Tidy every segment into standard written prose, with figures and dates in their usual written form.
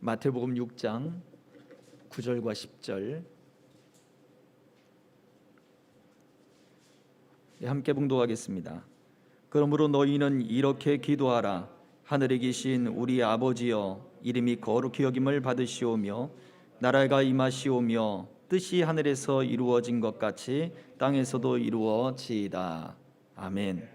마태복음 6장 9절과 10절 함께 봉독하겠습니다. 그러므로 너희는 이렇게 기도하라. 하늘에 계신 우리 아버지여, 이름이 거룩히 여김을 받으시오며 나라가 임하시오며 뜻이 하늘에서 이루어진 것 같이 땅에서도 이루어지이다. 아멘.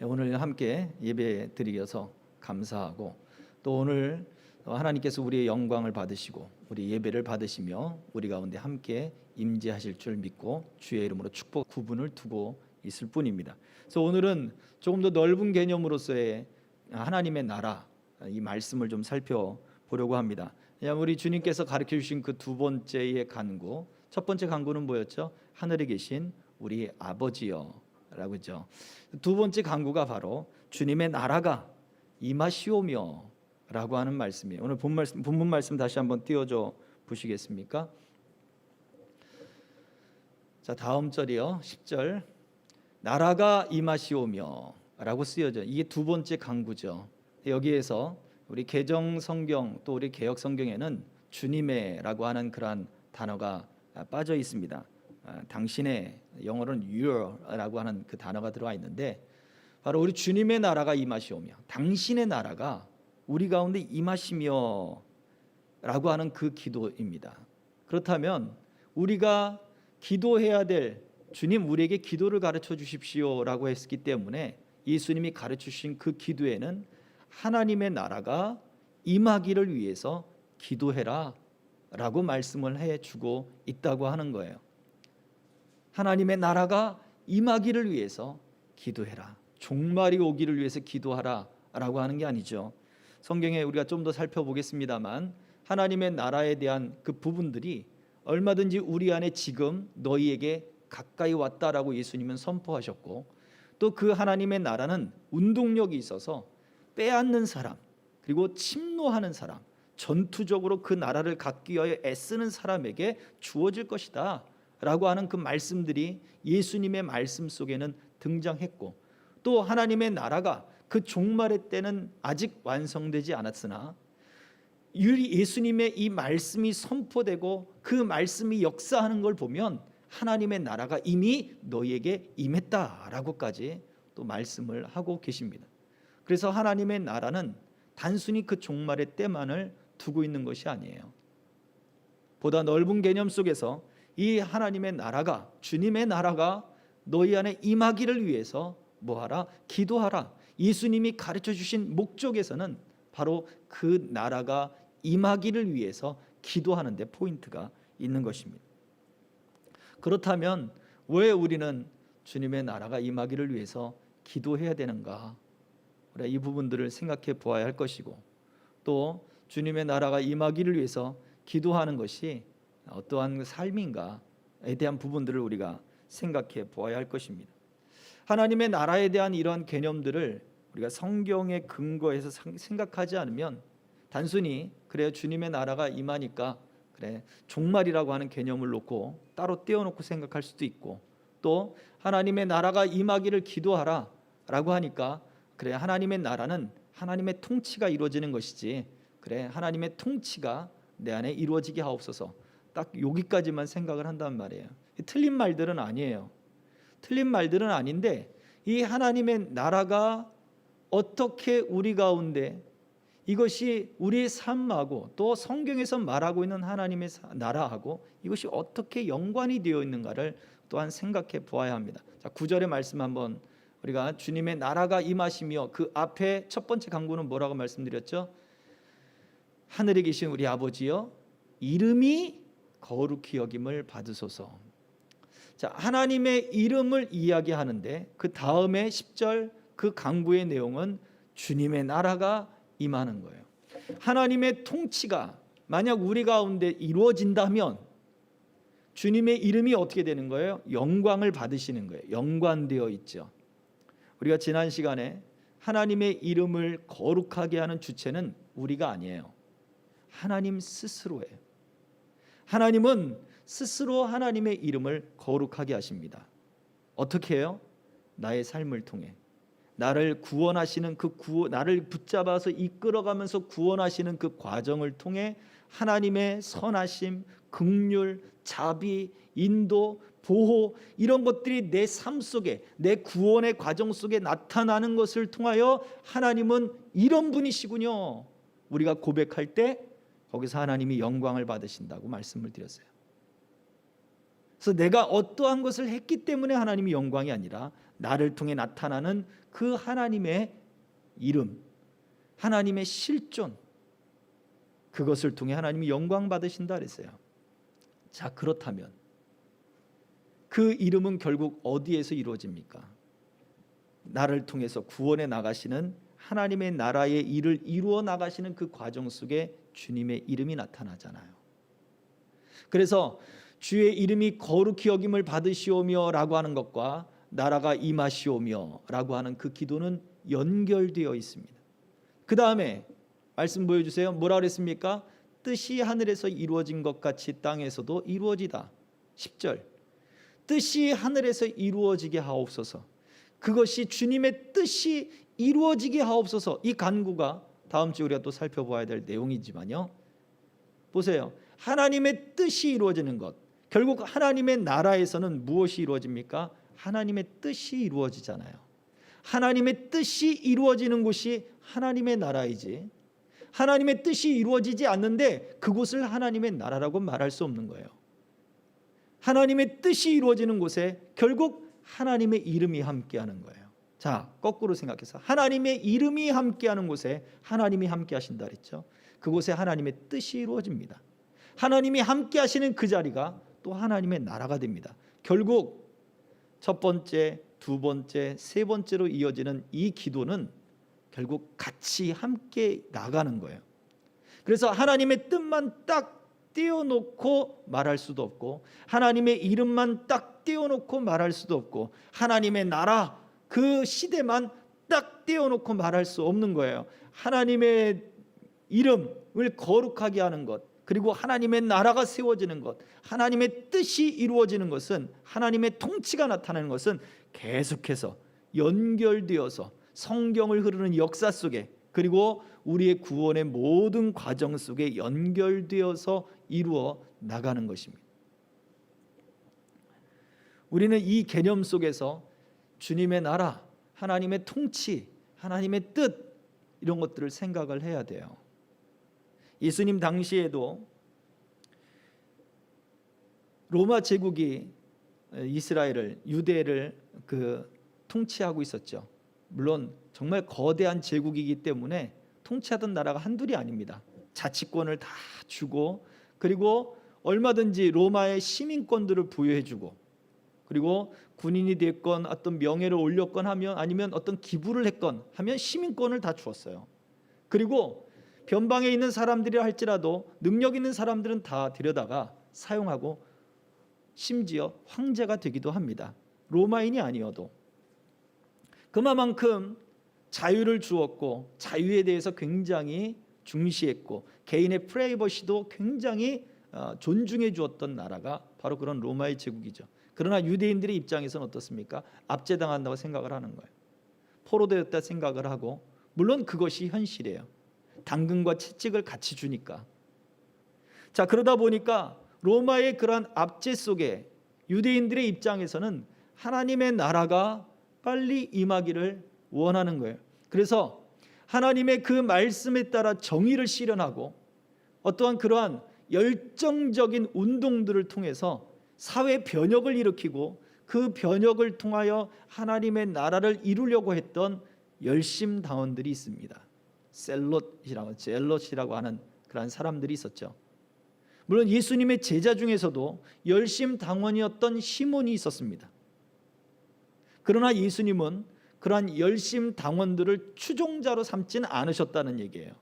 오늘 함께 예배 드리셔서 감사하고, 또 오늘 하나님께서 우리의 영광을 받으시고 우리 예배를 받으시며 우리 가운데 함께 임재하실 줄 믿고 주의 이름으로 축복 구분을 두고 있을 뿐입니다. 그래서 오늘은 조금 더 넓은 개념으로서의 하나님의 나라, 이 말씀을 좀 살펴보려고 합니다. 우리 주님께서 가르쳐 주신 그 두 번째의 간구, 첫 번째 간구는 뭐였죠? 하늘에 계신 우리 아버지여 라고 했죠. 두 번째 간구가 바로 주님의 나라가 임하시오며 라고 하는 말씀이에요. 오늘 본문 말씀 다시 한번 띄워줘 보시겠습니까? 자, 다음 절이요, 10절. 나라가 임하시오며 라고 쓰여져. 이게 두 번째 간구죠. 여기에서 우리 개정 성경 또 우리 개역 성경에는 주님의 라고 하는 그러한 단어가 빠져 있습니다. 당신의, 영어로는 your 라고 하는 그 단어가 들어와 있는데, 바로 우리 주님의 나라가 임하시오며 당신의 나라가 우리 가운데 임하시며 라고 하는 그 기도입니다. 그렇다면 우리가 기도해야 될, 주님 우리에게 기도를 가르쳐 주십시오 라고 했기 때문에 예수님이 가르쳐 주신 그 기도에는 하나님의 나라가 임하기를 위해서 기도해라 라고 말씀을 해주고 있다고 하는 거예요. 하나님의 나라가 임하기를 위해서 기도해라, 종말이 오기를 위해서 기도하라 라고 하는 게 아니죠. 성경에 우리가 좀 더 살펴보겠습니다만 하나님의 나라에 대한 그 부분들이 얼마든지 우리 안에 지금 너희에게 가까이 왔다라고 예수님은 선포하셨고, 또 그 하나님의 나라는 운동력이 있어서 빼앗는 사람, 그리고 침노하는 사람, 전투적으로 그 나라를 갖기 위하여 애쓰는 사람에게 주어질 것이다 라고 하는 그 말씀들이 예수님의 말씀 속에는 등장했고, 또 하나님의 나라가 그 종말의 때는 아직 완성되지 않았으나 예수님의 이 말씀이 선포되고 그 말씀이 역사하는 걸 보면 하나님의 나라가 이미 너희에게 임했다라고까지 또 말씀을 하고 계십니다. 그래서 하나님의 나라는 단순히 그 종말의 때만을 두고 있는 것이 아니에요. 보다 넓은 개념 속에서 이 하나님의 나라가, 주님의 나라가 너희 안에 임하기를 위해서 뭐하라? 기도하라. 예수님이 가르쳐 주신 목적에서는 바로 그 나라가 임하기를 위해서 기도하는 데 포인트가 있는 것입니다. 그렇다면 왜 우리는 주님의 나라가 임하기를 위해서 기도해야 되는가? 우리가 이 부분들을 생각해 보아야 할 것이고, 또 주님의 나라가 임하기를 위해서 기도하는 것이 어떠한 삶인가에 대한 부분들을 우리가 생각해 보아야 할 것입니다. 하나님의 나라에 대한 이러한 개념들을 우리가 성경에 근거해서 생각하지 않으면 단순히 그래 주님의 나라가 임하니까 그래 종말이라고 하는 개념을 놓고 따로 떼어놓고 생각할 수도 있고, 또 하나님의 나라가 임하기를 기도하라 라고 하니까 그래 하나님의 나라는 하나님의 통치가 이루어지는 것이지, 그래 하나님의 통치가 내 안에 이루어지게 하옵소서, 딱 여기까지만 생각을 한단 말이에요. 틀린 말들은 아니에요. 틀린 말들은 아닌데, 이 하나님의 나라가 어떻게 우리 가운데 이것이 우리의 삶하고 또 성경에서 말하고 있는 하나님의 나라하고 이것이 어떻게 연관이 되어 있는가를 또한 생각해 보아야 합니다. 자, 9절의 말씀 한번, 우리가 주님의 나라가 임하시며, 그 앞에 첫 번째 간구는 뭐라고 말씀드렸죠? 하늘에 계신 우리 아버지여, 이름이 거룩히 여김을 받으소서. 자, 하나님의 이름을 이야기하는데 그 다음에 10절 그 간구의 내용은 주님의 나라가 임하는 거예요. 하나님의 통치가 만약 우리 가운데 이루어진다면 주님의 이름이 어떻게 되는 거예요? 영광을 받으시는 거예요. 연관되어 있죠. 우리가 지난 시간에 하나님의 이름을 거룩하게 하는 주체는 우리가 아니에요. 하나님 스스로예요. 하나님은 스스로 하나님의 이름을 거룩하게 하십니다. 어떻게 해요? 나의 삶을 통해, 나를 구원하시는 나를 붙잡아서 이끌어가면서 구원하시는 그 과정을 통해 하나님의 선하심, 긍휼, 자비, 인도, 보호, 이런 것들이 내 삶 속에, 내 구원의 과정 속에 나타나는 것을 통하여 하나님은 이런 분이시군요, 우리가 고백할 때 거기서 하나님이 영광을 받으신다고 말씀을 드렸어요. 그래서 내가 어떠한 것을 했기 때문에 하나님이 영광이 아니라 나를 통해 나타나는 그 하나님의 이름, 하나님의 실존, 그것을 통해 하나님이 영광 받으신다 그랬어요. 자, 그렇다면 그 이름은 결국 어디에서 이루어집니까? 나를 통해서 구원해 나가시는 하나님의 나라의 일을 이루어 나가시는 그 과정 속에 주님의 이름이 나타나잖아요. 그래서 주의 이름이 거룩히 여김을 받으시오며 라고 하는 것과 나라가 임하시오며 라고 하는 그 기도는 연결되어 있습니다. 그 다음에 말씀 보여주세요. 뭐라 그랬습니까? 뜻이 하늘에서 이루어진 것 같이 땅에서도 이루어지다. 10절, 뜻이 하늘에서 이루어지게 하옵소서. 그것이 주님의 뜻이 이루어지게 하옵소서. 이 간구가 다음 주에 우리가 또 살펴봐야 될 내용이지만요, 보세요. 하나님의 뜻이 이루어지는 것, 결국 하나님의 나라에서는 무엇이 이루어집니까? 하나님의 뜻이 이루어지잖아요. 하나님의 뜻이 이루어지는 곳이 하나님의 나라이지, 하나님의 뜻이 이루어지지 않는데 그곳을 하나님의 나라라고 말할 수 없는 거예요. 하나님의 뜻이 이루어지는 곳에 결국 하나님의 이름이 함께하는 거예요. 자, 거꾸로 생각해서 하나님의 이름이 함께하는 곳에 하나님이 함께하신다 그랬죠. 그곳에 하나님의 뜻이 이루어집니다. 하나님이 함께하시는 그 자리가 또 하나님의 나라가 됩니다. 결국 첫 번째, 두 번째, 세 번째로 이어지는 이 기도는 결국 같이 함께 나가는 거예요. 그래서 하나님의 뜻만 딱 떼어놓고 말할 수도 없고, 하나님의 이름만 딱 떼어놓고 말할 수도 없고, 하나님의 나라 그 시대만 딱 떼어놓고 말할 수 없는 거예요. 하나님의 이름을 거룩하게 하는 것, 그리고 하나님의 나라가 세워지는 것, 하나님의 뜻이 이루어지는 것은, 하나님의 통치가 나타나는 것은 계속해서 연결되어서 성경을 흐르는 역사 속에, 그리고 우리의 구원의 모든 과정 속에 연결되어서 이루어 나가는 것입니다. 우리는 이 개념 속에서 주님의 나라, 하나님의 통치, 하나님의 뜻, 이런 것들을 생각을 해야 돼요. 예수님 당시에도 로마 제국이 이스라엘을, 유대를 통치하고 있었죠. 물론 정말 거대한 제국이기 때문에 통치하던 나라가 한둘이 아닙니다. 자치권을 다 주고, 그리고 얼마든지 로마의 시민권들을 부여해주고, 그리고 군인이 됐건 어떤 명예를 올렸건 하면, 아니면 어떤 기부를 했건 하면 시민권을 다 주었어요. 그리고 변방에 있는 사람들이 할지라도 능력 있는 사람들은 다 데려다가 사용하고, 심지어 황제가 되기도 합니다. 로마인이 아니어도. 그만큼 자유를 주었고, 자유에 대해서 굉장히 중시했고, 개인의 프라이버시도 굉장히 존중해 주었던 나라가 바로 그런 로마의 제국이죠. 그러나 유대인들의 입장에서는 어떻습니까? 압제당한다고 생각을 하는 거예요. 포로되었다 생각을 하고, 물론 그것이 현실이에요. 당근과 채찍을 같이 주니까. 자, 그러다 보니까 로마의 그러한 압제 속에 유대인들의 입장에서는 하나님의 나라가 빨리 임하기를 원하는 거예요. 그래서 하나님의 그 말씀에 따라 정의를 실현하고, 어떠한 그러한 열정적인 운동들을 통해서 사회 변혁을 일으키고, 그 변혁을 통하여 하나님의 나라를 이루려고 했던 열심당원들이 있습니다. 젤롯이라고 하는 그런 사람들이 있었죠. 물론 예수님의 제자 중에서도 열심당원이었던 시몬이 있었습니다. 그러나 예수님은 그러한 열심당원들을 추종자로 삼지는 않으셨다는 얘기예요.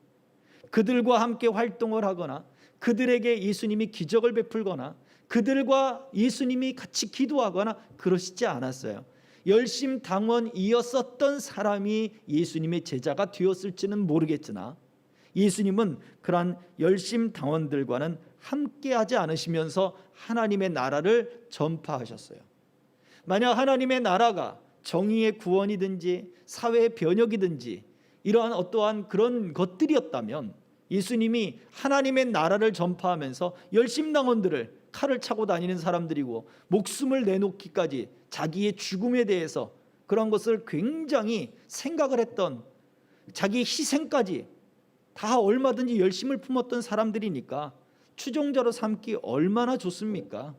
그들과 함께 활동을 하거나, 그들에게 예수님이 기적을 베풀거나, 그들과 예수님이 같이 기도하거나 그러시지 않았어요. 열심당원이었었던 사람이 예수님의 제자가 되었을지는 모르겠으나, 예수님은 그러한 열심당원들과는 함께하지 않으시면서 하나님의 나라를 전파하셨어요. 만약 하나님의 나라가 정의의 구원이든지 사회의 변혁이든지 이러한 어떠한 그런 것들이었다면 예수님이 하나님의 나라를 전파하면서 열심당원들을 칼을 차고 다니는 사람들이고 목숨을 내놓기까지 자기의 죽음에 대해서 그런 것을 굉장히 생각을 했던, 자기의 희생까지 다 얼마든지 열심을 품었던 사람들이니까 추종자로 삼기 얼마나 좋습니까?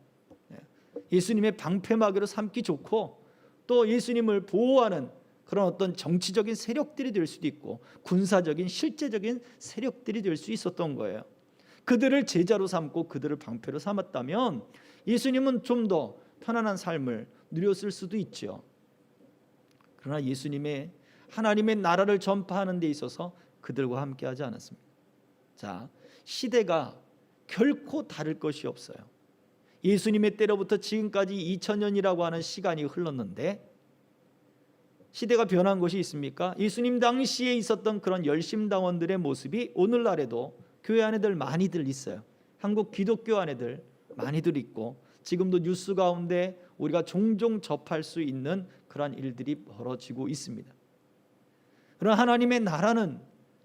예수님의 방패막이로 삼기 좋고, 또 예수님을 보호하는 그런 어떤 정치적인 세력들이 될 수도 있고 군사적인 실제적인 세력들이 될 수 있었던 거예요. 그들을 제자로 삼고 그들을 방패로 삼았다면 예수님은 좀 더 편안한 삶을 누렸을 수도 있죠. 그러나 예수님의 하나님의 나라를 전파하는 데 있어서 그들과 함께하지 않았습니다. 자, 시대가 결코 다를 것이 없어요. 예수님의 때로부터 지금까지 2000년이라고 하는 시간이 흘렀는데 시대가 변한 것이 있습니까? 예수님 당시에 있었던 그런 열심당원들의 모습이 오늘날에도 교회 안에들 많이들 있어요. 한국 기독교 안에들 많이들 있고 지금도 뉴스 가운데 우리가 종종 접할 수 있는 그러한 일들이 벌어지고 있습니다. 그러나 하나님의 나라는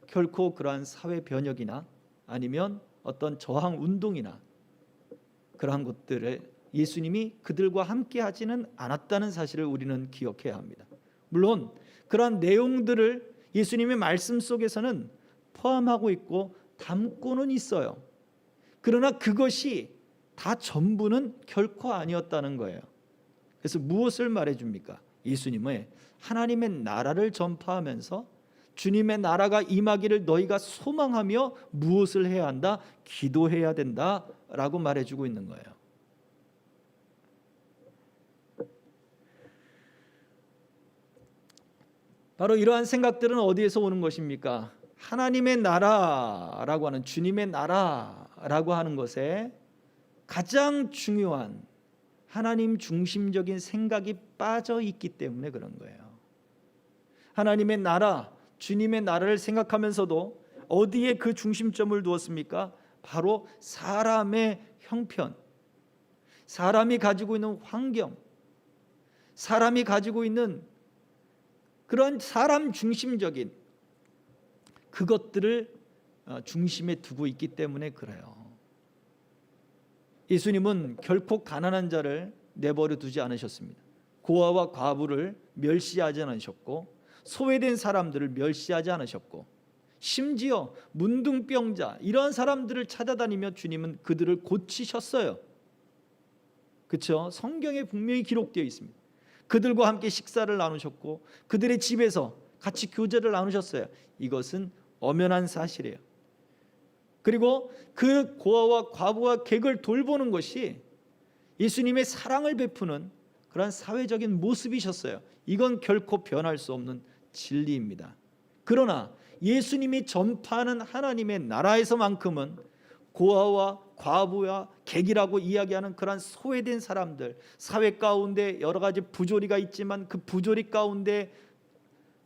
결코 그러한 사회 변혁이나 아니면 어떤 저항 운동이나 그러한 것들을 예수님이 그들과 함께 하지는 않았다는 사실을 우리는 기억해야 합니다. 물론 그러한 내용들을 예수님의 말씀 속에서는 포함하고 있고 담고는 있어요. 그러나 그것이 다 전부는 결코 아니었다는 거예요. 그래서 무엇을 말해줍니까? 예수님의 하나님의 나라를 전파하면서 주님의 나라가 임하기를 너희가 소망하며 무엇을 해야 한다? 기도해야 된다라고 말해주고 있는 거예요. 바로 이러한 생각들은 어디에서 오는 것입니까? 하나님의 나라라고 하는, 주님의 나라라고 하는 것에 가장 중요한 하나님 중심적인 생각이 빠져 있기 때문에 그런 거예요. 하나님의 나라, 주님의 나라를 생각하면서도 어디에 그 중심점을 두었습니까? 바로 사람의 형편, 사람이 가지고 있는 환경, 사람이 가지고 있는 그런 사람 중심적인 그것들을 중심에 두고 있기 때문에 그래요. 예수님은 결코 가난한 자를 내버려 두지 않으셨습니다. 고아와 과부를 멸시하지 않으셨고 소외된 사람들을 멸시하지 않으셨고 심지어 문둥병자 이런 사람들을 찾아다니며 주님은 그들을 고치셨어요. 그렇죠? 성경에 분명히 기록되어 있습니다. 그들과 함께 식사를 나누셨고 그들의 집에서 같이 교제를 나누셨어요. 이것은 엄연한 사실이에요. 그리고 그 고아와 과부와 객을 돌보는 것이 예수님의 사랑을 베푸는 그런 사회적인 모습이셨어요. 이건 결코 변할 수 없는 진리입니다. 그러나 예수님이 전파하는 하나님의 나라에서만큼은 고아와 과부와 객이라고 이야기하는 그런 소외된 사람들, 사회 가운데 여러 가지 부조리가 있지만 그 부조리 가운데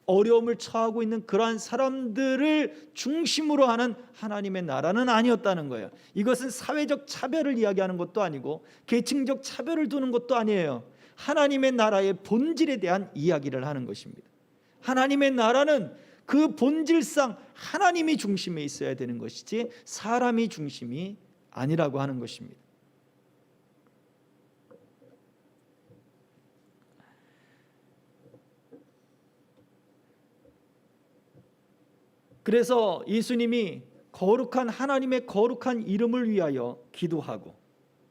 어려움을 처하고 있는 그러한 사람들을 중심으로 하는 하나님의 나라는 아니었다는 거예요. 이것은 사회적 차별을 이야기하는 것도 아니고 계층적 차별을 두는 것도 아니에요. 하나님의 나라의 본질에 대한 이야기를 하는 것입니다. 하나님의 나라는 그 본질상 하나님이 중심에 있어야 되는 것이지 사람이 중심이 아니라고 하는 것입니다. 그래서 예수님이 거룩한 하나님의 거룩한 이름을 위하여 기도하고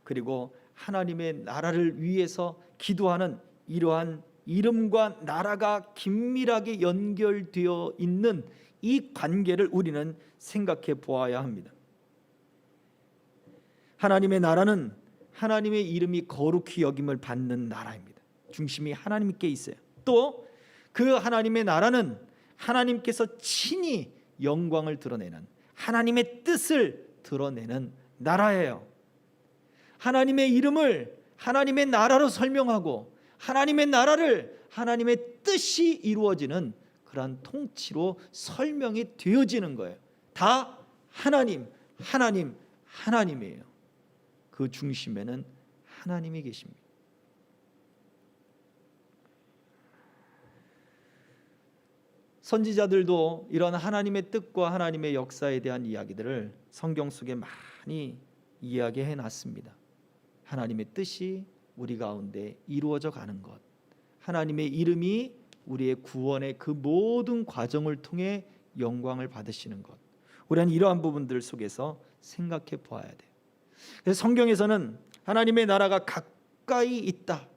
그리고 하나님의 나라를 위해서 기도하는 이러한 이름과 나라가 긴밀하게 연결되어 있는 이 관계를 우리는 생각해 보아야 합니다. 하나님의 나라는 하나님의 이름이 거룩히 여김을 받는 나라입니다. 중심이 하나님께 있어요. 또 그 하나님의 나라는 하나님께서 친히 영광을 드러내는 하나님의 뜻을 드러내는 나라예요. 하나님의 이름을 하나님의 나라로 설명하고 하나님의 나라를 하나님의 뜻이 이루어지는 그러한 통치로 설명이 되어지는 거예요. 다 하나님, 하나님, 하나님이에요. 그 중심에는 하나님이 계십니다. 선지자들도 이런 하나님의 뜻과 하나님의 역사에 대한 이야기들을 성경 속에 많이 이야기해 놨습니다. 하나님의 뜻이 우리 가운데 이루어져 가는 것, 하나님의 이름이 우리의 구원의 그 모든 과정을 통해 영광을 받으시는 것, 우리는 이러한 부분들 속에서 생각해 보아야 돼요. 그래서 성경에서는 하나님의 나라가 가까이 있다,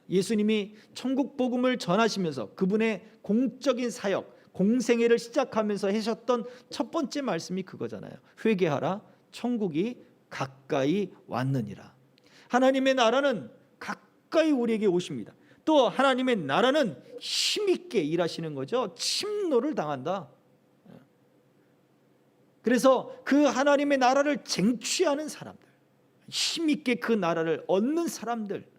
예수님이 천국 복음을 전하시면서 그분의 공적인 사역, 공생애를 시작하면서 하셨던 첫 번째 말씀이 그거잖아요. 회개하라, 천국이 가까이 왔느니라. 하나님의 나라는 가까이 우리에게 오십니다. 또 하나님의 나라는 힘있게 일하시는 거죠. 침노를 당한다. 그래서 그 하나님의 나라를 쟁취하는 사람들, 힘있게 그 나라를 얻는 사람들,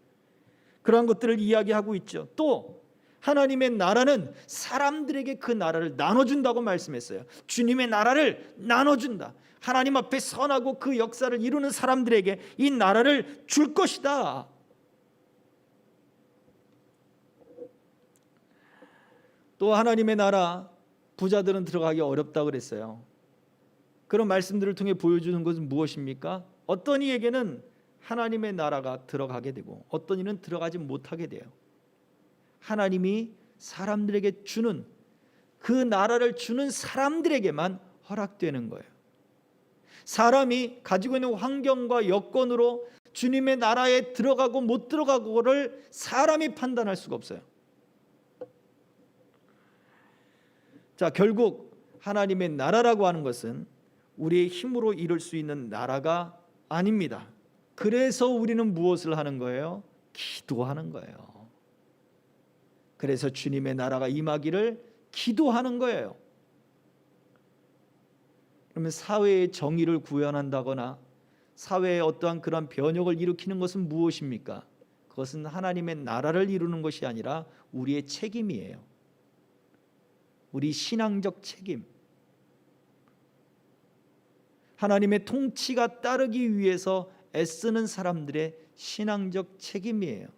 그러한 것들을 이야기하고 있죠. 또 하나님의 나라는 사람들에게 그 나라를 나눠준다고 말씀했어요. 주님의 나라를 나눠준다. 하나님 앞에 선하고 그 역사를 이루는 사람들에게 이 나라를 줄 것이다. 또 하나님의 나라, 부자들은 들어가기 어렵다고 그랬어요. 그런 말씀들을 통해 보여주는 것은 무엇입니까? 어떤 이에게는 하나님의 나라가 들어가게 되고 어떤 이는 들어가지 못하게 돼요. 하나님이 사람들에게 주는, 그 나라를 주는 사람들에게만 허락되는 거예요. 사람이 가지고 있는 환경과 여건으로 주님의 나라에 들어가고 못 들어가고를 사람이 판단할 수가 없어요. 자, 결국 하나님의 나라라고 하는 것은 우리의 힘으로 이룰 수 있는 나라가 아닙니다. 그래서 우리는 무엇을 하는 거예요? 기도하는 거예요. 그래서 주님의 나라가 임하기를 기도하는 거예요. 그러면 사회의 정의를 구현한다거나 사회에 어떠한 그런 변혁을 일으키는 것은 무엇입니까? 그것은 하나님의 나라를 이루는 것이 아니라 우리의 책임이에요. 우리 신앙적 책임. 하나님의 통치가 따르기 위해서 애쓰는 사람들의 신앙적 책임이에요.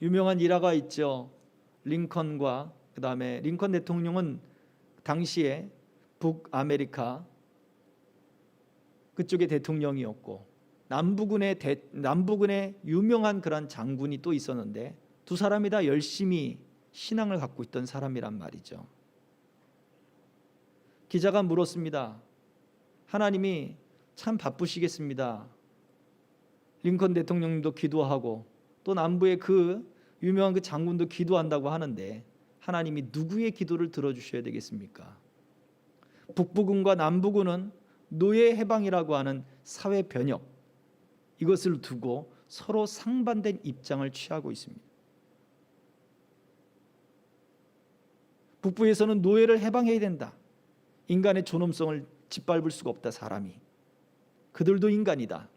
유명한 일화가 있죠. 링컨과 그 다음에 링컨 대통령은 당시에 북아메리카 그쪽의 대통령이었고 남부군의 유명한 그런 장군이 또 있었는데 두 사람이 다 열심히 신앙을 갖고 있던 사람이란 말이죠. 기자가 물었습니다. 하나님이 참 바쁘시겠습니다. 링컨 대통령님도 기도하고 또 남부의 그 유명한 그 장군도 기도한다고 하는데 하나님이 누구의 기도를 들어주셔야 되겠습니까? 북부군과 남부군은 노예 해방이라고 하는 사회 변혁, 이것을 두고 서로 상반된 입장을 취하고 있습니다. 북부에서는 노예를 해방해야 된다. 인간의 존엄성을 짓밟을 수가 없다, 사람이. 그들도 인간이다.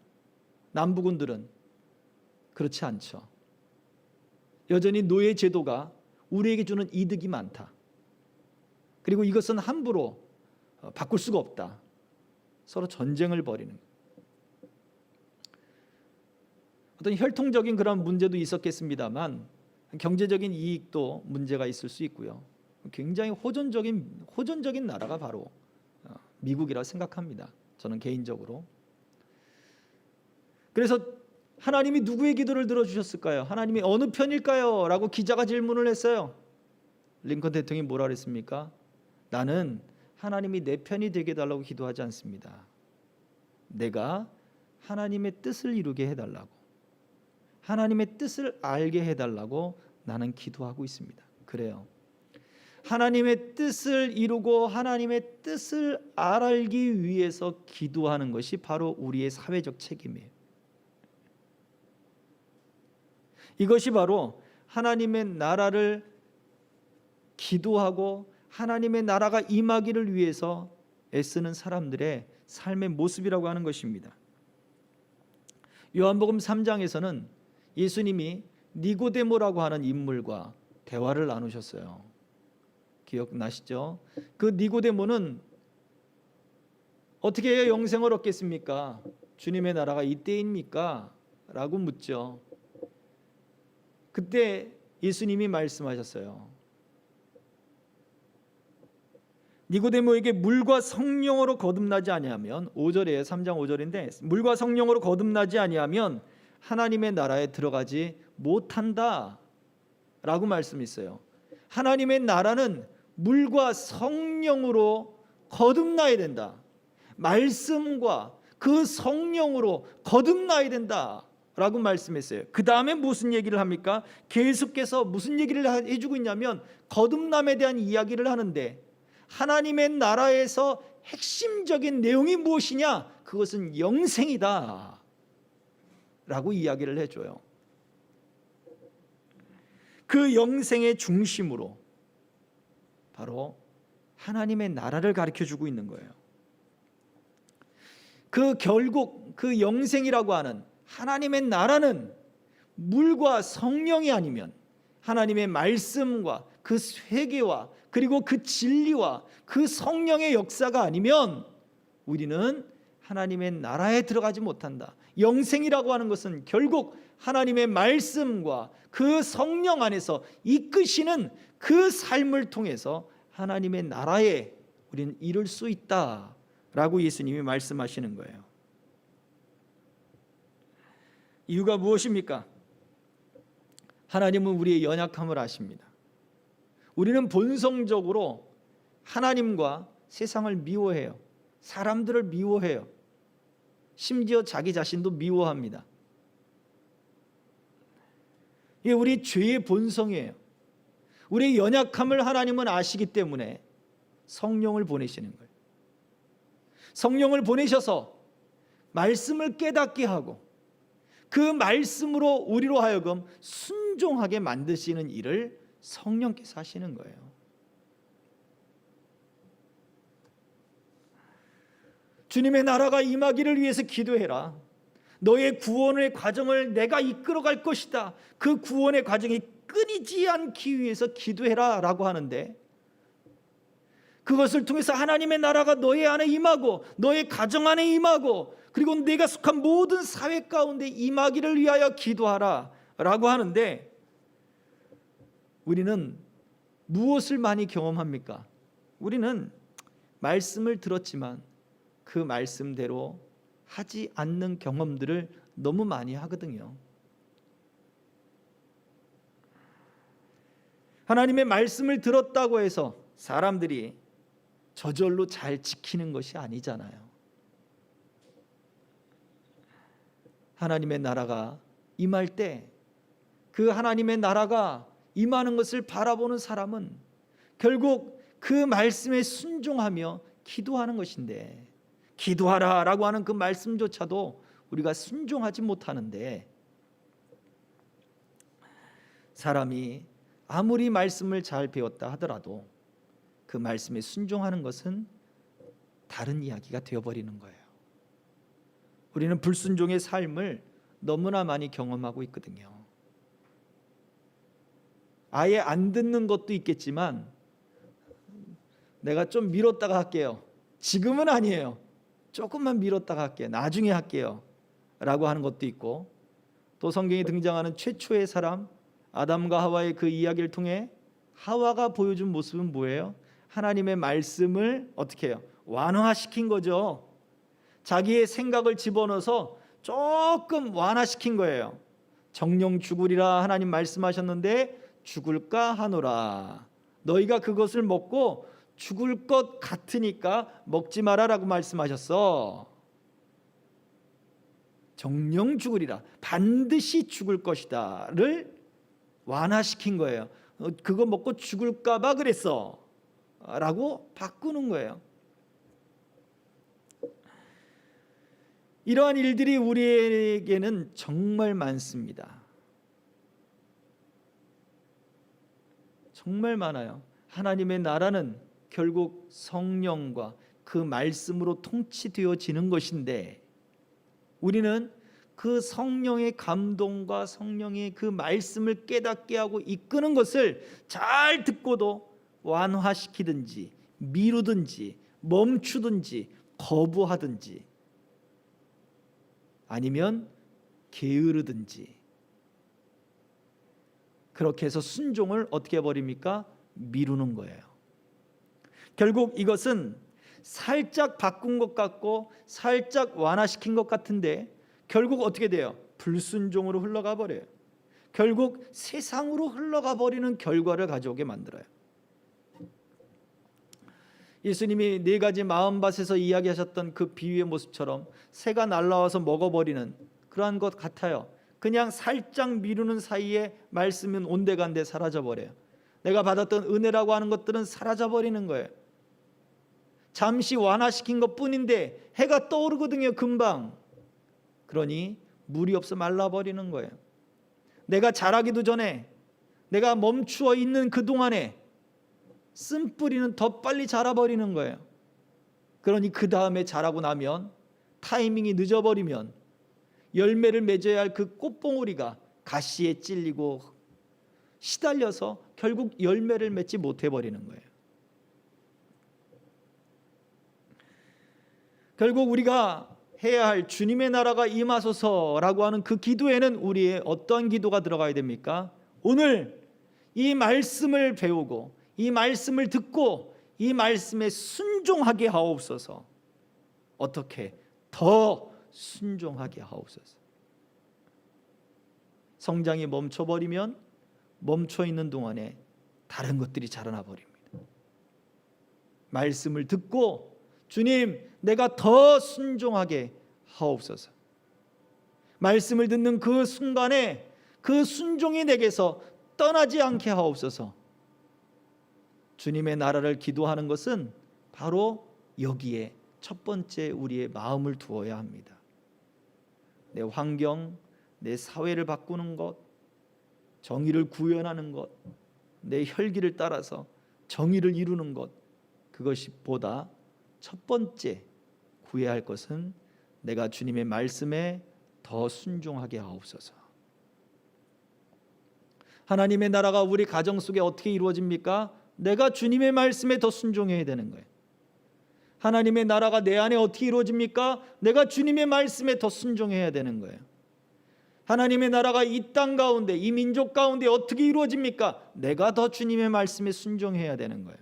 남부군들은 그렇지 않죠. 여전히 노예 제도가 우리에게 주는 이득이 많다. 그리고 이것은 함부로 바꿀 수가 없다. 서로 전쟁을 벌이는 것. 어떤 혈통적인 그런 문제도 있었겠습니다만 경제적인 이익도 문제가 있을 수 있고요. 굉장히 호전적인 나라가 바로 미국이라 생각합니다. 저는 개인적으로. 그래서 하나님이 누구의 기도를 들어주셨을까요? 하나님이 어느 편일까요? 라고 기자가 질문을 했어요. 링컨 대통령이 뭐라 그랬습니까? 나는 하나님이 내 편이 되게 해달라고 기도하지 않습니다. 내가 하나님의 뜻을 이루게 해달라고, 하나님의 뜻을 알게 해달라고 나는 기도하고 있습니다. 그래요. 하나님의 뜻을 이루고 하나님의 뜻을 알기 위해서 기도하는 것이 바로 우리의 사회적 책임이에요. 이것이 바로 하나님의 나라를 기도하고 하나님의 나라가 임하기를 위해서 애쓰는 사람들의 삶의 모습이라고 하는 것입니다. 요한복음 3장에서는 예수님이 니고데모라고 하는 인물과 대화를 나누셨어요. 기억나시죠? 그 니고데모는 어떻게 해야 영생을 얻겠습니까? 주님의 나라가 이때입니까? 라고 묻죠. 그때 예수님이 말씀하셨어요. 니고데모에게 물과 성령으로 거듭나지 아니하면, 5절이에요. 3장 5절인데, 물과 성령으로 거듭나지 아니하면 하나님의 나라에 들어가지 못한다 라고 말씀했어요. 하나님의 나라는 물과 성령으로 거듭나야 된다. 말씀과 그 성령으로 거듭나야 된다 라고 말씀했어요. 그 다음에 무슨 얘기를 합니까? 계속해서 무슨 얘기를 해주고 있냐면, 거듭남에 대한 이야기를 하는데, 하나님의 나라에서 핵심적인 내용이 무엇이냐? 그것은 영생이다 라고 이야기를 해줘요. 그 영생의 중심으로 바로 하나님의 나라를 가르쳐주고 있는 거예요. 결국 그 영생이라고 하는 하나님의 나라는 물과 성령이 아니면, 하나님의 말씀과 그 회개와 그리고 그 진리와 그 성령의 역사가 아니면 우리는 하나님의 나라에 들어가지 못한다. 영생이라고 하는 것은 결국 하나님의 말씀과 그 성령 안에서 이끄시는 그 삶을 통해서 하나님의 나라에 우리는 이룰 수 있다라고 예수님이 말씀하시는 거예요. 이유가 무엇입니까? 하나님은 우리의 연약함을 아십니다. 우리는 본성적으로 하나님과 세상을 미워해요. 사람들을 미워해요. 심지어 자기 자신도 미워합니다. 이게 우리 죄의 본성이에요. 우리의 연약함을 하나님은 아시기 때문에 성령을 보내시는 거예요. 성령을 보내셔서 말씀을 깨닫게 하고 그 말씀으로 우리로 하여금 순종하게 만드시는 일을 성령께서 하시는 거예요. 주님의 나라가 임하기를 위해서 기도해라. 너의 구원의 과정을 내가 이끌어갈 것이다. 그 구원의 과정이 끊이지 않기 위해서 기도해라 라고 하는데, 그것을 통해서 하나님의 나라가 너의 안에 임하고 너의 가정 안에 임하고 그리고 내가 속한 모든 사회 가운데 임하기를 위하여 기도하라 라고 하는데, 우리는 무엇을 많이 경험합니까? 우리는 말씀을 들었지만 그 말씀대로 하지 않는 경험들을 너무 많이 하거든요. 하나님의 말씀을 들었다고 해서 사람들이 저절로 잘 지키는 것이 아니잖아요. 하나님의 나라가 임할 때 그 하나님의 나라가 임하는 것을 바라보는 사람은 결국 그 말씀에 순종하며 기도하는 것인데, 기도하라 라고 하는 그 말씀조차도 우리가 순종하지 못하는데, 사람이 아무리 말씀을 잘 배웠다 하더라도 그 말씀에 순종하는 것은 다른 이야기가 되어버리는 거예요. 우리는 불순종의 삶을 너무나 많이 경험하고 있거든요. 아예 안 듣는 것도 있겠지만, 내가 좀 미뤘다가 할게요, 지금은 아니에요, 조금만 미뤘다가 할게요, 나중에 할게요 라고 하는 것도 있고, 또 성경에 등장하는 최초의 사람 아담과 하와의 그 이야기를 통해 하와가 보여준 모습은 뭐예요? 하나님의 말씀을 어떻게 해요? 완화시킨 거죠. 자기의 생각을 집어넣어서 조금 완화시킨 거예요. 정령 죽으리라 하나님 말씀하셨는데 죽을까 하노라. 너희가 그것을 먹고 죽을 것 같으니까 먹지 마라라고 말씀하셨어. 정령 죽으리라, 반드시 죽을 것이다를 완화시킨 거예요. 그거 먹고 죽을까 봐 그랬어 라고 바꾸는 거예요. 이러한 일들이 우리에게는 정말 많습니다. 정말 많아요. 하나님의 나라는 결국 성령과 그 말씀으로 통치되어지는 것인데, 우리는 그 성령의 감동과 성령의 그 말씀을 깨닫게 하고 이끄는 것을 잘 듣고도 완화시키든지 미루든지 멈추든지 거부하든지 아니면 게으르든지 그렇게 해서 순종을 어떻게 해버립니까? 미루는 거예요. 결국 이것은 살짝 바꾼 것 같고 살짝 완화시킨 것 같은데 결국 어떻게 돼요? 불순종으로 흘러가 버려요. 결국 세상으로 흘러가 버리는 결과를 가져오게 만들어요. 예수님이 네 가지 마음밭에서 이야기하셨던 그 비유의 모습처럼 새가 날아와서 먹어버리는 그러한 것 같아요. 그냥 살짝 미루는 사이에 말씀은 온데간데 사라져버려요. 내가 받았던 은혜라고 하는 것들은 사라져버리는 거예요. 잠시 완화시킨 것뿐인데 해가 떠오르거든요, 금방. 그러니 물이 없어 말라버리는 거예요. 내가 자라기도 전에, 내가 멈추어 있는 그 동안에 쓴뿌리는 더 빨리 자라버리는 거예요. 그러니 그 다음에 자라고 나면 타이밍이 늦어버리면 열매를 맺어야 할 그 꽃봉오리가 가시에 찔리고 시달려서 결국 열매를 맺지 못해버리는 거예요. 결국 우리가 해야 할 주님의 나라가 임하소서라고 하는 그 기도에는 우리의 어떠한 기도가 들어가야 됩니까? 오늘 이 말씀을 배우고 이 말씀을 듣고 이 말씀에 순종하게 하옵소서. 어떻게? 더 순종하게 하옵소서. 성장이 멈춰버리면 멈춰있는 동안에 다른 것들이 자라나 버립니다. 말씀을 듣고 주님, 내가 더 순종하게 하옵소서. 말씀을 듣는 그 순간에 그 순종이 내게서 떠나지 않게 하옵소서. 주님의 나라를 기도하는 것은 바로 여기에 첫 번째 우리의 마음을 두어야 합니다. 내 환경, 내 사회를 바꾸는 것, 정의를 구현하는 것, 내 혈기를 따라서 정의를 이루는 것, 그것이 보다 첫 번째 구해야 할 것은 내가 주님의 말씀에 더 순종하게 하옵소서. 하나님의 나라가 우리 가정 속에 어떻게 이루어집니까? 내가 주님의 말씀에 더 순종해야 되는 거예요. 하나님의 나라가 내 안에 어떻게 이루어집니까? 내가 주님의 말씀에 더 순종해야 되는 거예요. 하나님의 나라가 이 땅 가운데, 이 민족 가운데 어떻게 이루어집니까? 내가 더 주님의 말씀에 순종해야 되는 거예요.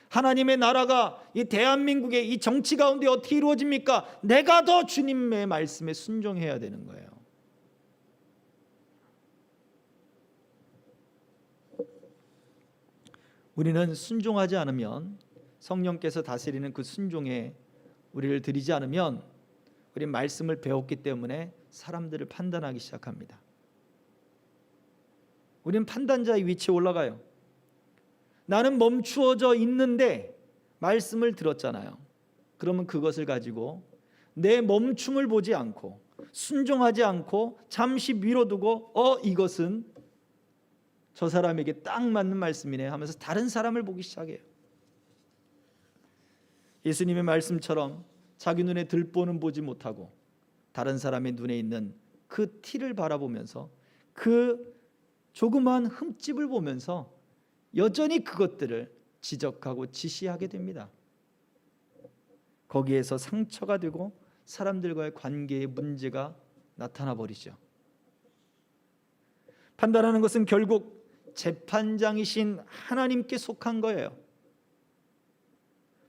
하나님의 나라가 이 대한민국의 이 정치 가운데 어떻게 이루어집니까? 내가 더 주님의 말씀에 순종해야 되는 거예요. 우리는 순종하지 않으면, 성령께서 다스리는 그 순종에 우리를 들이지 않으면 우리 말씀을 배웠기 때문에 사람들을 판단하기 시작합니다. 우리는 판단자의 위치에 올라가요. 나는 멈추어져 있는데 말씀을 들었잖아요. 그러면 그것을 가지고 내 멈춤을 보지 않고 순종하지 않고 잠시 미뤄두고 이것은 저 사람에게 딱 맞는 말씀이네 하면서 다른 사람을 보기 시작해요. 예수님의 말씀처럼 자기 눈에 들보는 보지 못하고 다른 사람의 눈에 있는 그 티를 바라보면서 그 조그마한 흠집을 보면서 여전히 그것들을 지적하고 지시하게 됩니다. 거기에서 상처가 되고 사람들과의 관계에 문제가 나타나 버리죠. 판단하는 것은 결국 재판장이신 하나님께 속한 거예요.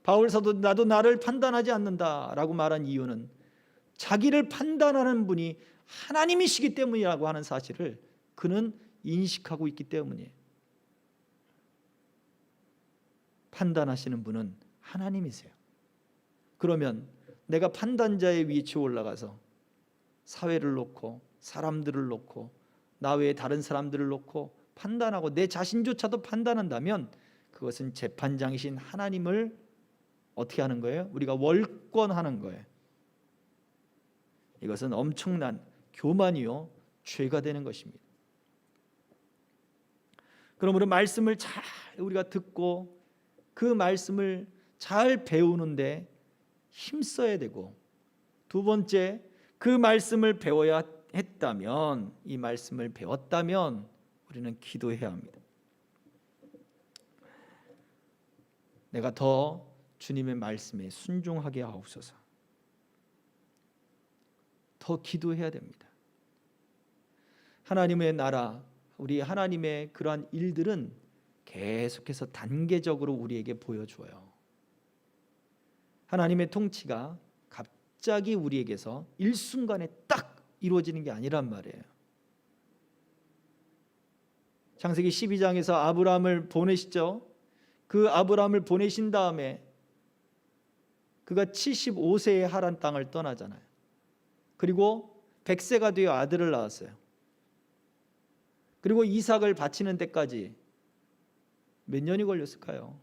바울 사도 나도 나를 판단하지 않는다라고 말한 이유는 자기를 판단하는 분이 하나님이시기 때문이라고 하는 사실을 그는 인식하고 있기 때문이에요. 판단하시는 분은 하나님이세요. 그러면 내가 판단자의 위치에 올라가서 사회를 놓고 사람들을 놓고 나 외에 다른 사람들을 놓고 판단하고 내 자신조차도 판단한다면 그것은 재판장이신 하나님을 어떻게 하는 거예요? 우리가 월권하는 거예요. 이것은 엄청난 교만이요 죄가 되는 것입니다. 그러므로 말씀을 잘 우리가 듣고 그 말씀을 잘 배우는데 힘써야 되고, 두 번째, 그 말씀을 배워야 했다면, 이 말씀을 배웠다면 우리는 기도해야 합니다. 내가 더 주님의 말씀에 순종하게 하옵소서. 더 기도해야 됩니다. 하나님의 나라, 우리 하나님의 그러한 일들은 계속해서 단계적으로 우리에게 보여줘요. 하나님의 통치가 갑자기 우리에게서 일순간에 딱 이루어지는 게 아니란 말이에요. 창세기 12장에서 아브라함을 보내시죠. 그 아브라함을 보내신 다음에 그가 75세에 하란 땅을 떠나잖아요. 그리고 100세가 되어 아들을 낳았어요. 그리고 이삭을 바치는 데까지 몇 년이 걸렸을까요?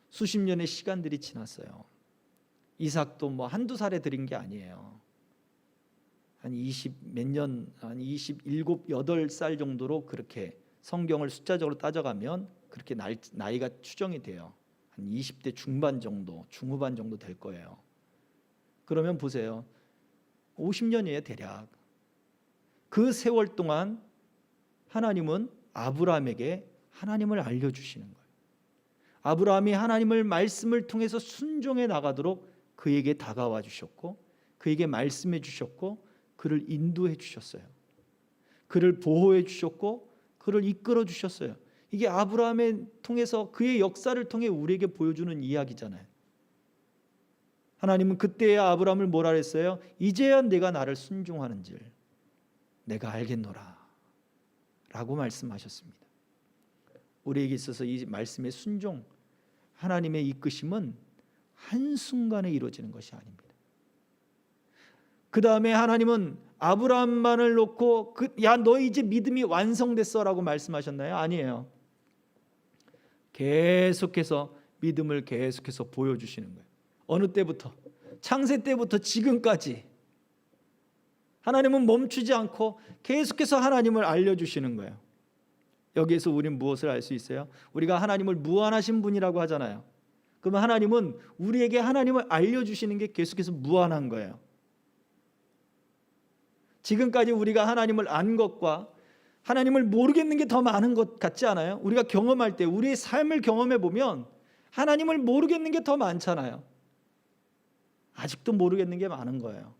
수십 년의 시간들이 지났어요. 이삭도 뭐 한두 살에 들인 게 아니에요. 한 20 몇 년, 한 27, 8살 정도로 그렇게 성경을 숫자적으로 따져가면 그렇게 나이가 추정이 돼요. 한 20대 중반 정도, 중후반 정도 될 거예요. 그러면 보세요. 50년이에요, 대략. 그 세월 동안 하나님은 아브라함에게 하나님을 알려주시는 거예요. 아브라함이 하나님을 말씀을 통해서 순종해 나가도록 그에게 다가와 주셨고, 그에게 말씀해 주셨고, 그를 인도해 주셨어요. 그를 보호해 주셨고, 그를 이끌어 주셨어요. 이게 아브라함을 통해서, 그의 역사를 통해 우리에게 보여주는 이야기잖아요. 하나님은 그때의 아브라함을 뭐라 했어요? 이제야 내가 나를 순종하는 줄 내가 알겠노라 라고 말씀하셨습니다. 우리에게 있어서 이 말씀의 순종, 하나님의 이끄심은 한순간에 이루어지는 것이 아닙니다. 그 다음에 하나님은 아브라함만을 놓고 야 너 이제 믿음이 완성됐어 라고 말씀하셨나요? 아니에요. 계속해서 믿음을 계속해서 보여주시는 거예요. 어느 때부터? 창세 때부터 지금까지 하나님은 멈추지 않고 계속해서 하나님을 알려주시는 거예요. 여기에서 우리는 무엇을 알 수 있어요? 우리가 하나님을 무한하신 분이라고 하잖아요. 그러면 하나님은 우리에게 하나님을 알려주시는 게 계속해서 무한한 거예요. 지금까지 우리가 하나님을 안 것과 하나님을 모르겠는 게 더 많은 것 같지 않아요? 우리가 경험할 때, 우리의 삶을 경험해 보면 하나님을 모르겠는 게 더 많잖아요. 아직도 모르겠는 게 많은 거예요.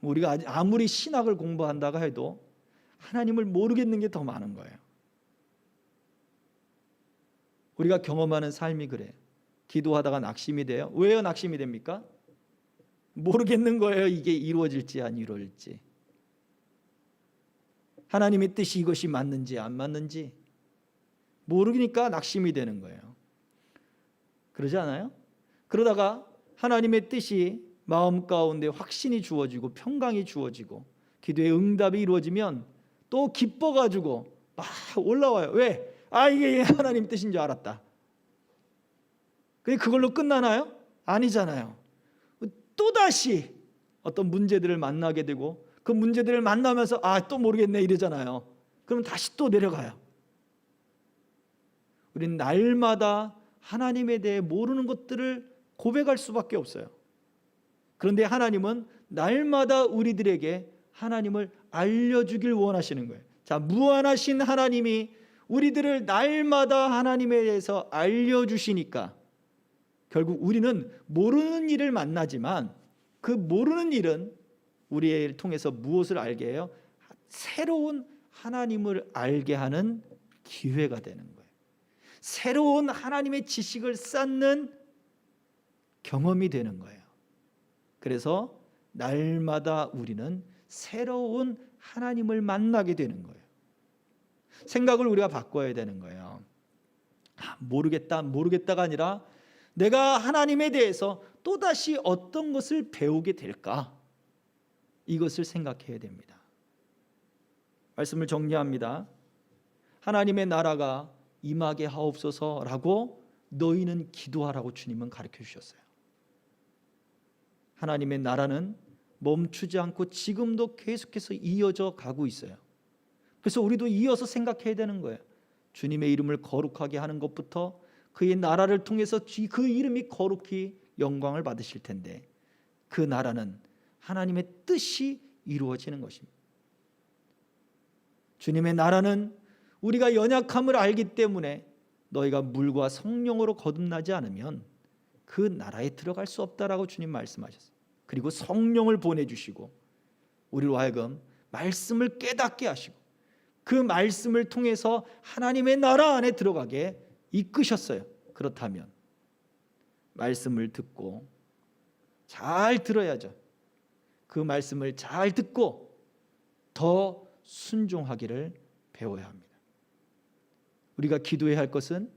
우리가 아무리 신학을 공부한다고 해도 하나님을 모르겠는 게 더 많은 거예요. 우리가 경험하는 삶이 그래요. 기도하다가 낙심이 돼요. 왜요 낙심이 됩니까? 모르겠는 거예요. 이게 이루어질지 안 이루어질지. 하나님의 뜻이 이것이 맞는지 안 맞는지 모르니까 낙심이 되는 거예요. 그러지 않아요? 그러다가 하나님의 뜻이 마음 가운데 확신이 주어지고 평강이 주어지고 기도의 응답이 이루어지면 또 기뻐가지고 막 올라와요. 왜? 이게 하나님 뜻인 줄 알았다. 근데 그걸로 끝나나요? 아니잖아요. 또다시 어떤 문제들을 만나게 되고 그 문제들을 만나면서 또 모르겠네 이러잖아요. 그러면 다시 또 내려가요. 우리는 날마다 하나님에 대해 모르는 것들을 고백할 수밖에 없어요. 그런데 하나님은 날마다 우리들에게 하나님을 알려주길 원하시는 거예요. 자, 무한하신 하나님이 우리들을 날마다 하나님에 대해서 알려주시니까 결국 우리는 모르는 일을 만나지만 그 모르는 일은 우리를 통해서 무엇을 알게 해요? 새로운 하나님을 알게 하는 기회가 되는 거예요. 새로운 하나님의 지식을 쌓는 경험이 되는 거예요. 그래서 날마다 우리는 새로운 하나님을 만나게 되는 거예요. 생각을 우리가 바꿔야 되는 거예요. 모르겠다가 아니라 내가 하나님에 대해서 또다시 어떤 것을 배우게 될까? 이것을 생각해야 됩니다. 말씀을 정리합니다. 하나님의 나라가 임하게 하옵소서라고 너희는 기도하라고 주님은 가르쳐 주셨어요. 하나님의 나라는 멈추지 않고 지금도 계속해서 이어져 가고 있어요. 그래서 우리도 이어서 생각해야 되는 거예요. 주님의 이름을 거룩하게 하는 것부터 그의 나라를 통해서 그 이름이 거룩히 영광을 받으실 텐데 그 나라는 하나님의 뜻이 이루어지는 것입니다. 주님의 나라는 우리가 연약함을 알기 때문에 너희가 물과 성령으로 거듭나지 않으면 그 나라에 들어갈 수 없다라고 주님 말씀하셨어요. 그리고 성령을 보내주시고 우리로 하여금 말씀을 깨닫게 하시고 그 말씀을 통해서 하나님의 나라 안에 들어가게 이끄셨어요. 그렇다면 말씀을 듣고 잘 들어야죠. 그 말씀을 잘 듣고 더 순종하기를 배워야 합니다. 우리가 기도해야 할 것은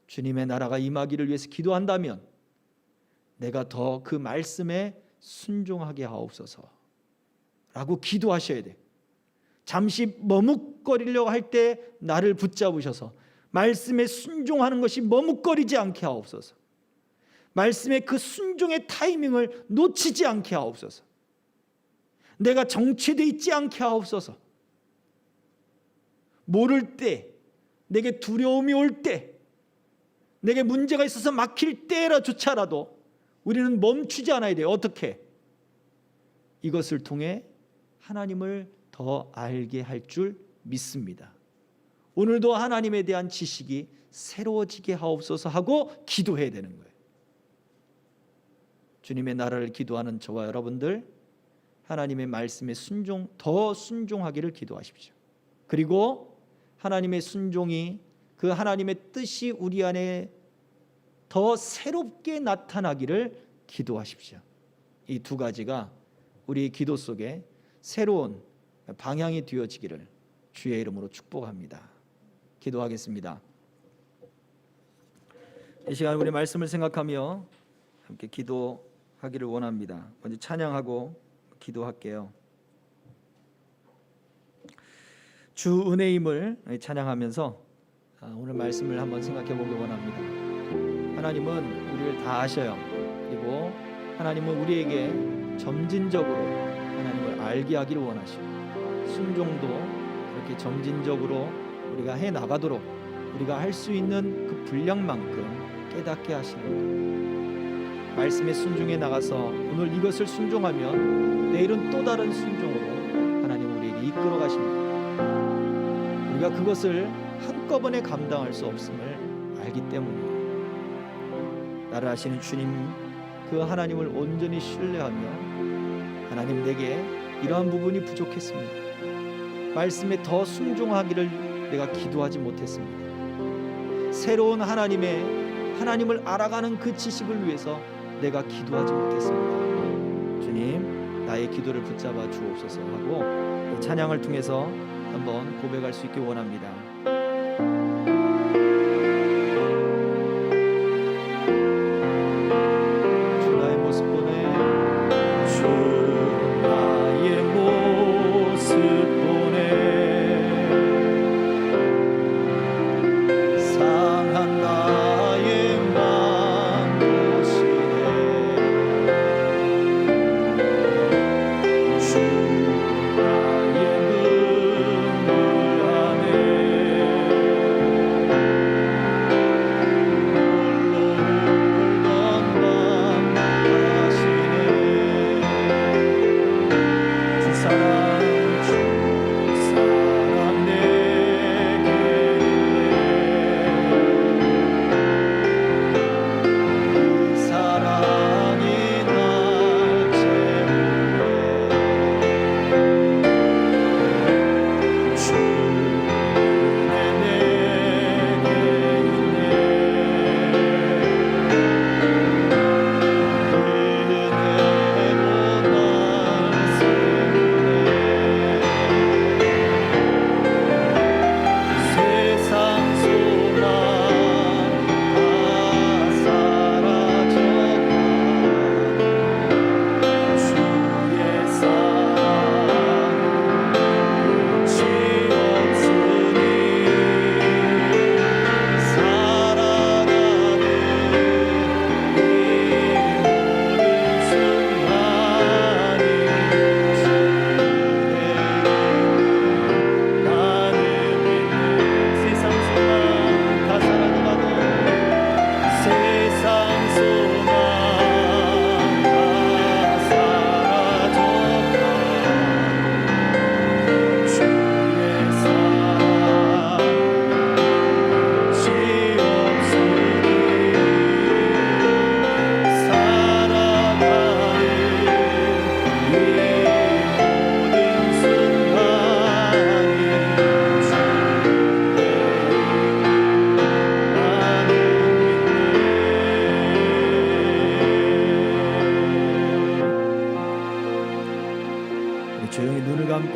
주님의 나라가 임하기를 위해서 기도한다면 내가 더 그 말씀에 순종하게 하옵소서 라고 기도하셔야 돼요. 잠시 머뭇거리려고 할 때 나를 붙잡으셔서 말씀에 순종하는 것이 머뭇거리지 않게 하옵소서. 말씀의 그 순종의 타이밍을 놓치지 않게 하옵소서. 내가 정체되어 있지 않게 하옵소서. 모를 때, 내게 두려움이 올 때, 내게 문제가 있어서 막힐 때라조차라도 우리는 멈추지 않아야 돼요. 어떻게? 이것을 통해 하나님을 더 알게 할 줄 믿습니다. 오늘도 하나님에 대한 지식이 새로워지게 하옵소서 하고 기도해야 되는 거예요. 주님의 나라를 기도하는 저와 여러분들, 하나님의 말씀에 더 순종하기를 기도하십시오. 그리고 하나님의 순종이 그 하나님의 뜻이 우리 안에 더 새롭게 나타나기를 기도하십시오. 이 두 가지가 우리 기도 속에 새로운 방향이 되어지기를 주의 이름으로 축복합니다. 기도하겠습니다. 이 시간 우리 말씀을 생각하며 함께 기도하기를 원합니다. 먼저 찬양하고 기도할게요. 주 은혜임을 찬양하면서 오늘 말씀을 한번 생각해 보기 원합니다. 하나님은 우리를 다 아셔요. 그리고 하나님은 우리에게 점진적으로 하나님을 알게 하기를 원하시고 순종도 그렇게 점진적으로 우리가 해 나가도록 우리가 할 수 있는 그 분량만큼 깨닫게 하시는 거예요. 말씀에 순종해 나가서 오늘 이것을 순종하면 내일은 또 다른 순종으로 하나님 우리에게 이끌어 가십니다. 우리가 그것을 한꺼번에 감당할 수 없음을 알기 때문이에요. 나를 아시는 주님 그 하나님을 온전히 신뢰하며 하나님 내게 이러한 부분이 부족했습니다. 말씀에 더 순종하기를 내가 기도하지 못했습니다. 새로운 하나님을 알아가는 그 지식을 위해서 내가 기도하지 못했습니다. 주님 나의 기도를 붙잡아 주옵소서 하고 찬양을 통해서 한번 고백할 수 있기 원합니다.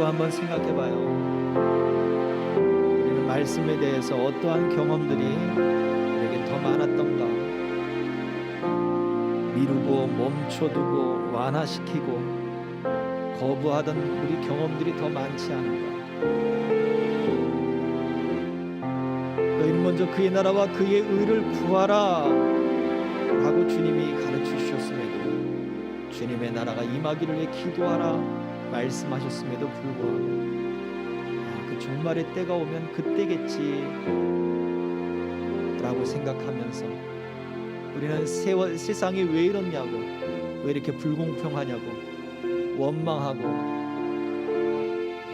한번 생각해 봐요. 우리는 말씀에 대해서 어떠한 경험들이 우리에게 더 많았던가? 미루고 멈춰두고 완화시키고 거부하던 우리 경험들이 더 많지 않은가? 너희는 먼저 그의 나라와 그의 의를 구하라 라고 주님이 가르치셨음에도, 주님의 나라가 임하기를 위해 기도하라 말씀하셨음에도 불구하고 그 종말의 때가 오면 그때겠지 라고 생각하면서 우리는 세상이 왜 이렇냐고, 왜 이렇게 불공평하냐고 원망하고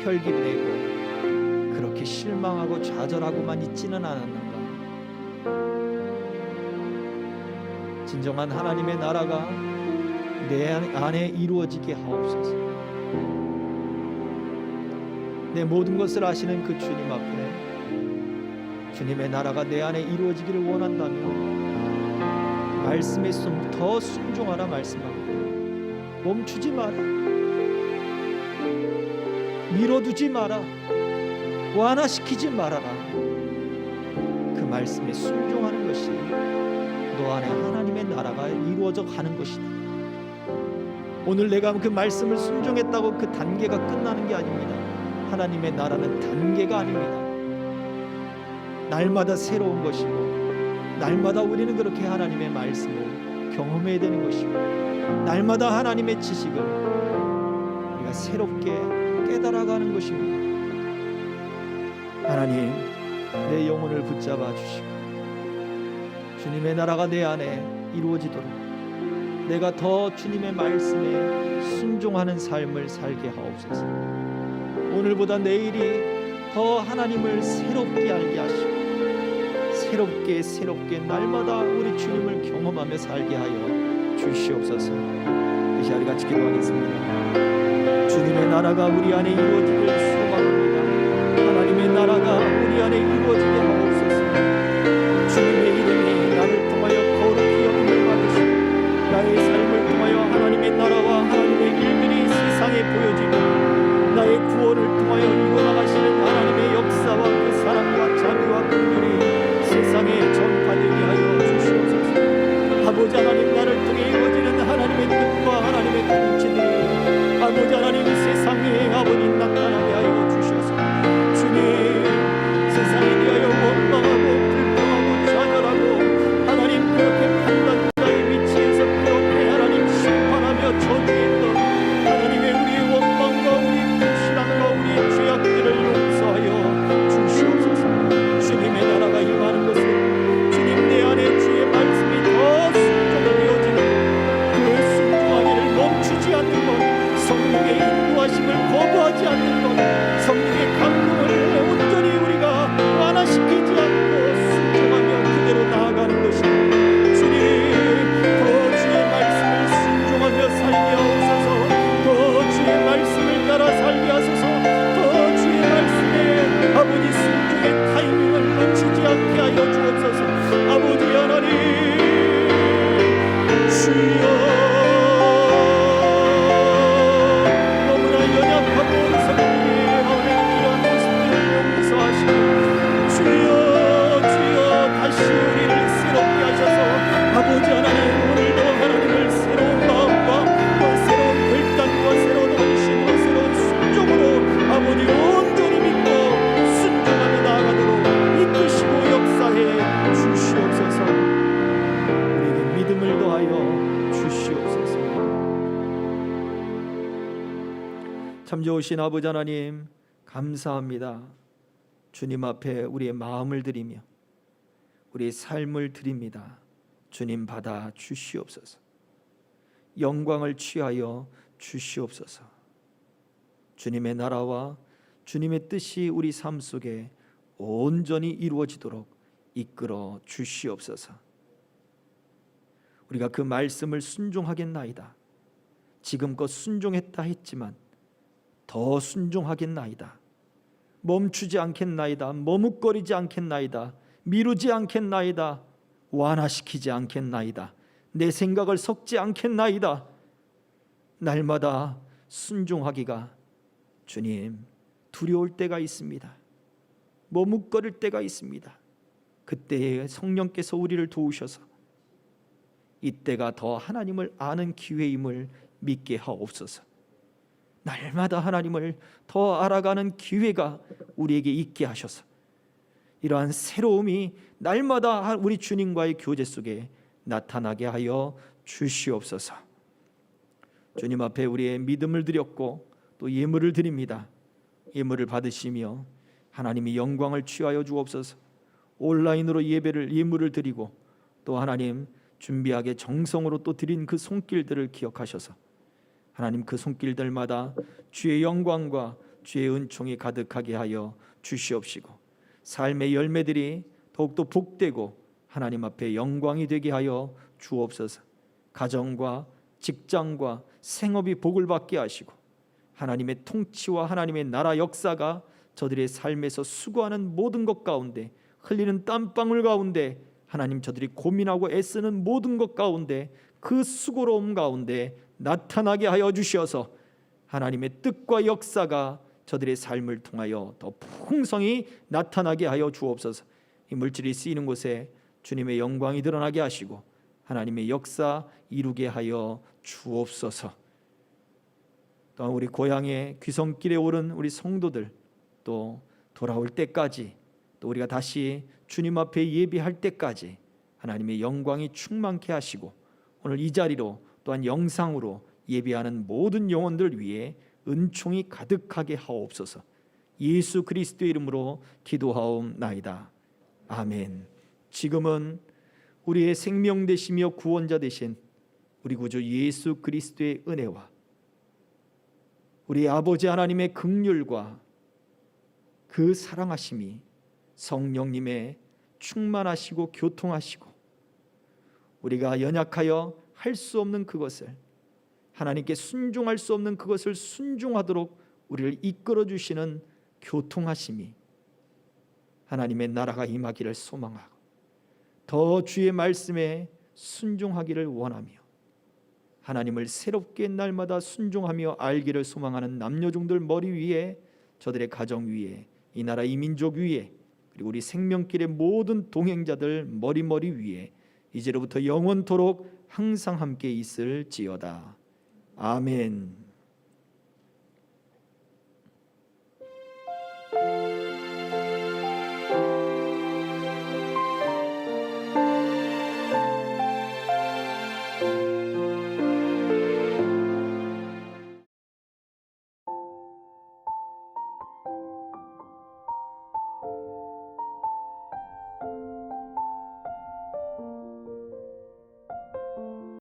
혈기내고 그렇게 실망하고 좌절하고만 있지는 않았는가? 진정한 하나님의 나라가 내 안에 이루어지게 하옵소서. 내 모든 것을 아시는 그 주님 앞에 주님의 나라가 내 안에 이루어지기를 원한다면 말씀에 더 순종하라 말씀합니다. 멈추지 마라, 밀어두지 마라, 완화시키지 말아라. 그 말씀에 순종하는 것이 너 안에 하나님의 나라가 이루어져 가는 것이다. 오늘 내가 그 말씀을 순종했다고 그 단계가 끝나는 게 아닙니다. 하나님의 나라는 단계가 아닙니다. 날마다 새로운 것이고, 날마다 우리는 그렇게 하나님의 말씀을 경험해야 되는 것이고, 날마다 하나님의 지식을 우리가 새롭게 깨달아가는 것입니다. 하나님, 내 영혼을 붙잡아 주시고 주님의 나라가 내 안에 이루어지도록 내가 더 주님의 말씀에 순종하는 삶을 살게 하옵소서. 오늘보다 내일이 더 하나님을 새롭게 알게 하시고 새롭게 날마다 우리 주님을 경험하며 살게 하여 주시옵소서. 이 시간 우리 같이 기도하겠습니다. 주님의 나라가 우리 안에 이루어지길 소망합니다. 하나님의 나라가 우리 안에 이루어지게 하옵소서. 주님의 이름이 나를 통하여 거룩히 여김을 받으시고 나의 삶을 통하여 하나님의 나라와 하나님의 일들이 세상에 보여지고 나의 구원을 통하여 이루어나가시는 하나님의 역사와 그 사랑과 자비와 긍휼이 세상에 전파되게 하여 주시옵소서. 아버지 하나님, 나를 통해 이루어지는 하나님의 뜻과 하나님의 통치들이 아버지 하나님 세상에 아버지 나타나게 하여 주셔서 주님, 세상에 대하여 원망하고 불평하고 좌절하고 하나님 그렇게 판단자의 위치에서 그렇게 하나님 심판하며 저주했던 하나님의 우리의 원망과 우리의 불신앙과 우리의 죄악들을 용서하여 주시옵소서. 주님의 나라가 임하는 것은 주님 내 안에 주의 말씀이 더 순종되어지는 그 순종하기를 멈추지 않는 것, 성령의 인도하심을 거부하지 않는 것, 성령의 감동을 온전히 우리가 완화시키지 않고 순종하며 그대로 나아가는 것입니다. 주님, 더 주의 말씀을 순종하며 살게 하옵소서. 더 주의 말씀을 따라 살게 하소서. 더 주의 말씀에 아버지 순종의 타이밍을 놓치지 않게 하여 주옵소서. 아버지 하나님, 주여, 너무나 연약하고 어리석은 이러한 모습들을 용서하시고 주여 다시 우리를 새롭게 하셔서 아버지 하나님, 오늘도 하나님을 새로운 마음과 새로운 결단과 새로운 헌신과 새로운 순종으로 아버지 온전히 믿고 순종하며 나아가도록 이끄시고 역사해 주시옵소서. 우리에게 믿음을 더하여 주시옵소서. 참 좋으신 아버지 하나님, 감사합니다. 주님 앞에 우리의 마음을 드리며 우리의 삶을 드립니다. 주님 받아 주시옵소서. 영광을 취하여 주시옵소서. 주님의 나라와 주님의 뜻이 우리 삶 속에 온전히 이루어지도록 이끌어 주시옵소서. 우리가 그 말씀을 순종하겠나이다. 지금껏 순종했다 했지만 더 순종하겠나이다. 멈추지 않겠나이다. 머뭇거리지 않겠나이다. 미루지 않겠나이다. 완화시키지 않겠나이다. 내 생각을 섞지 않겠나이다. 날마다 순종하기가 주님, 두려울 때가 있습니다. 머뭇거릴 때가 있습니다. 그때에 성령께서 우리를 도우셔서 이때가 더 하나님을 아는 기회임을 믿게 하옵소서. 날마다 하나님을 더 알아가는 기회가 우리에게 있게 하셔서 이러한 새로움이 날마다 우리 주님과의 교제 속에 나타나게 하여 주시옵소서. 주님 앞에 우리의 믿음을 드렸고 또 예물을 드립니다. 예물을 받으시며 하나님이 영광을 취하여 주옵소서. 온라인으로 예물을 드리고 또 하나님 준비하게 정성으로 또 드린 그 손길들을 기억하셔서 하나님 그 손길들마다 주의 영광과 주의 은총이 가득하게 하여 주시옵시고 삶의 열매들이 더욱더 복되고 하나님 앞에 영광이 되게 하여 주옵소서. 가정과 직장과 생업이 복을 받게 하시고 하나님의 통치와 하나님의 나라 역사가 저들의 삶에서 수고하는 모든 것 가운데 흘리는 땀방울 가운데 하나님 저들이 고민하고 애쓰는 모든 것 가운데 그 수고로움 가운데 나타나게 하여 주시어서 하나님의 뜻과 역사가 저들의 삶을 통하여 더 풍성히 나타나게 하여 주옵소서. 이 물질이 쓰이는 곳에 주님의 영광이 드러나게 하시고 하나님의 역사 이루게 하여 주옵소서. 또 우리 고향의 귀성길에 오른 우리 성도들 또 돌아올 때까지 또 우리가 다시 주님 앞에 예배할 때까지 하나님의 영광이 충만케 하시고 오늘 이 자리로 또한 영상으로 예배하는 모든 영혼들 위해 은총이 가득하게 하옵소서. 예수 그리스도의 이름으로 기도하옵나이다. 아멘. 지금은 우리의 생명 되시며 구원자 되신 우리 구주 예수 그리스도의 은혜와 우리 아버지 하나님의 긍휼과 그 사랑하심이 성령님의 충만하시고 교통하시고 우리가 연약하여 할 수 없는 그것을 하나님께 순종할 수 없는 그것을 순종하도록 우리를 이끌어 주시는 교통하심이 하나님의 나라가 임하기를 소망하고 더 주의 말씀에 순종하기를 원하며 하나님을 새롭게 날마다 순종하며 알기를 소망하는 남녀종들 머리 위에 저들의 가정 위에 이 나라 이 민족 위에 그리고 우리 생명길의 모든 동행자들 머리 위에 이제로부터 영원토록 항상 함께 있을지어다. 아멘.